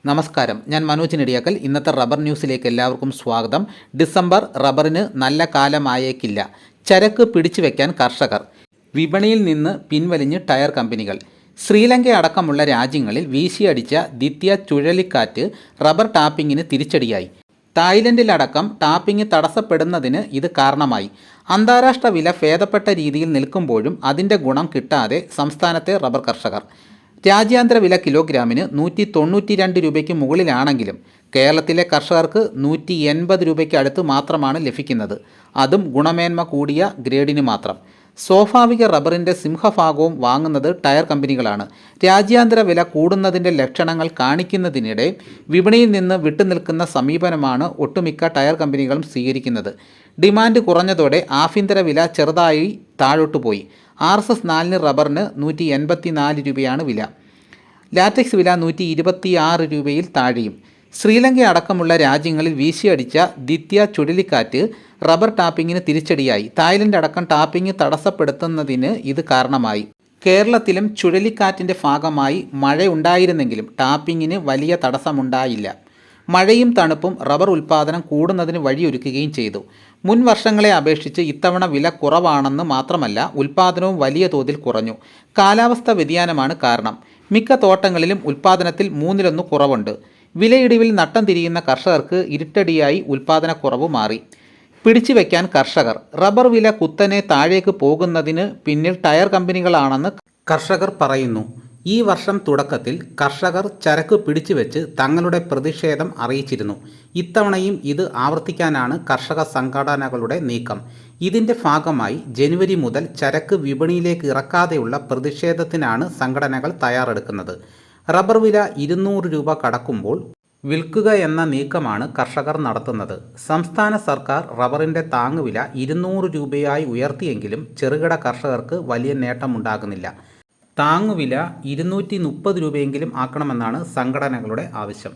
നമസ്കാരം, ഞാൻ മനോജ് നെടിയാക്കൽ. ഇന്നത്തെ റബ്ബർ ന്യൂസിലേക്ക് എല്ലാവർക്കും സ്വാഗതം. ഡിസംബർ റബ്ബറിന് നല്ല കാലമായേക്കില്ല. ചരക്ക് പിടിച്ചു വയ്ക്കാൻ കർഷകർ. വിപണിയിൽ നിന്ന് പിൻവലിഞ്ഞ് ടയർ കമ്പനികൾ. ശ്രീലങ്ക അടക്കമുള്ള രാജ്യങ്ങളിൽ വീശിയടിച്ച ദ്വിതീയ ചുഴലിക്കാറ്റ് റബ്ബർ ടാപ്പിങ്ങിന് തിരിച്ചടിയായി. തായ്ലൻഡിലടക്കം ടാപ്പിംഗ് തടസ്സപ്പെടുന്നതിന് ഇത് കാരണമായി. അന്താരാഷ്ട്ര വില ഭേദപ്പെട്ട രീതിയിൽ നിൽക്കുമ്പോഴും അതിൻ്റെ ഗുണം കിട്ടാതെ സംസ്ഥാനത്തെ റബ്ബർ കർഷകർ. രാജ്യാന്തര വില കിലോഗ്രാമിന് 192 രൂപയ്ക്ക് മുകളിലാണെങ്കിലും കേരളത്തിലെ കർഷകർക്ക് 180 രൂപയ്ക്ക് അടുത്ത് മാത്രമാണ് ലഭിക്കുന്നത്. അതും ഗുണമേന്മ കൂടിയ ഗ്രേഡിന് മാത്രം. സ്വാഭാവിക റബ്ബറിൻ്റെ സിംഹഭാഗവും വാങ്ങുന്നത് ടയർ കമ്പനികളാണ്. രാജ്യാന്തര വില കൂടുന്നതിൻ്റെ ലക്ഷണങ്ങൾ കാണിക്കുന്നതിനിടെ വിപണിയിൽ നിന്ന് വിട്ടുനിൽക്കുന്ന സമീപനമാണ് ഒട്ടുമിക്ക ടയർ കമ്പനികളും സ്വീകരിക്കുന്നത്. ഡിമാൻഡ് കുറഞ്ഞതോടെ ആഭ്യന്തര വില ചെറുതായി താഴോട്ട് പോയി. RSS 4 റബ്ബറിന് 184 രൂപയാണ് വില. ലാറ്റക്സ് വില 126 രൂപയിൽ താഴെയും. ശ്രീലങ്ക അടക്കമുള്ള രാജ്യങ്ങളിൽ വീശിയടിച്ച ദ്വിതീയ ചുഴലിക്കാറ്റ് റബ്ബർ ടാപ്പിങ്ങിന് തിരിച്ചടിയായി. തായ്ലൻഡ് അടക്കം ടാപ്പിംഗ് തടസ്സപ്പെടുത്തുന്നതിന് ഇത് കാരണമായി. കേരളത്തിലും ചുഴലിക്കാറ്റിൻ്റെ ഭാഗമായി മഴയുണ്ടായിരുന്നെങ്കിലും ടാപ്പിങ്ങിന് വലിയ തടസ്സമുണ്ടായില്ല. മഴയും തണുപ്പും റബ്ബർ ഉൽപ്പാദനം കൂടുന്നതിന് വഴിയൊരുക്കുകയും ചെയ്തു. മുൻ വർഷങ്ങളെ അപേക്ഷിച്ച് ഇത്തവണ വില കുറവാണെന്ന് മാത്രമല്ല, ഉൽപ്പാദനവും വലിയ തോതിൽ കുറഞ്ഞു. കാലാവസ്ഥാ വ്യതിയാനമാണ് കാരണം. മിക്ക തോട്ടങ്ങളിലും ഉൽപ്പാദനത്തിൽ 1/3 കുറവുണ്ട്. വിലയിടിവിൽ നട്ടം തിരിയുന്ന കർഷകർക്ക് ഇരുട്ടടിയായി ഉൽപ്പാദനക്കുറവ് മാറി. പിടിച്ചു വയ്ക്കാൻ കർഷകർ. റബ്ബർ വില കുത്തനെ താഴേക്ക് പോകുന്നതിന് പിന്നിൽ ടയർ കമ്പനികളാണെന്ന് കർഷകർ പറയുന്നു. ഈ വർഷം തുടക്കത്തിൽ കർഷകർ ചരക്ക് പിടിച്ചുവെച്ച് തങ്ങളുടെ പ്രതിഷേധം അറിയിച്ചിരുന്നു. ഇത്തവണയും ഇത് ആവർത്തിക്കാനാണ് കർഷക സംഘടനകളുടെ നീക്കം. ഇതിൻ്റെ ഭാഗമായി ജനുവരി മുതൽ ചരക്ക് വിപണിയിലേക്ക് ഇറക്കാതെയുള്ള പ്രതിഷേധത്തിനാണ് സംഘടനകൾ തയ്യാറെടുക്കുന്നത്. റബ്ബർ വില 200 രൂപ കടക്കുമ്പോൾ വിൽക്കുക എന്ന നീക്കമാണ് കർഷകർ നടത്തുന്നത്. സംസ്ഥാന സർക്കാർ റബ്ബറിൻ്റെ താങ്ങുവില 200 രൂപയായി ഉയർത്തിയെങ്കിലും ചെറുകിട കർഷകർക്ക് വലിയ നേട്ടമുണ്ടാകുന്നില്ല. താങ്ങുവില 230 രൂപയെങ്കിലും ആക്കണമെന്നാണ് സംഘടനകളുടെ ആവശ്യം.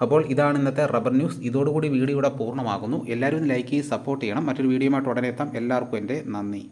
അപ്പോൾ ഇതാണ് ഇന്നത്തെ റബ്ബർ ന്യൂസ്. ഇതോടുകൂടി വീഡിയോ ഇവിടെ പൂർണ്ണമാകുന്നു. എല്ലാവരും ലൈക്ക് ചെയ്ത് സപ്പോർട്ട് ചെയ്യണം. മറ്റൊരു വീഡിയോയുമായിട്ട് ഉടനെ എത്താം. എല്ലാവർക്കും എൻ്റെ നന്ദി.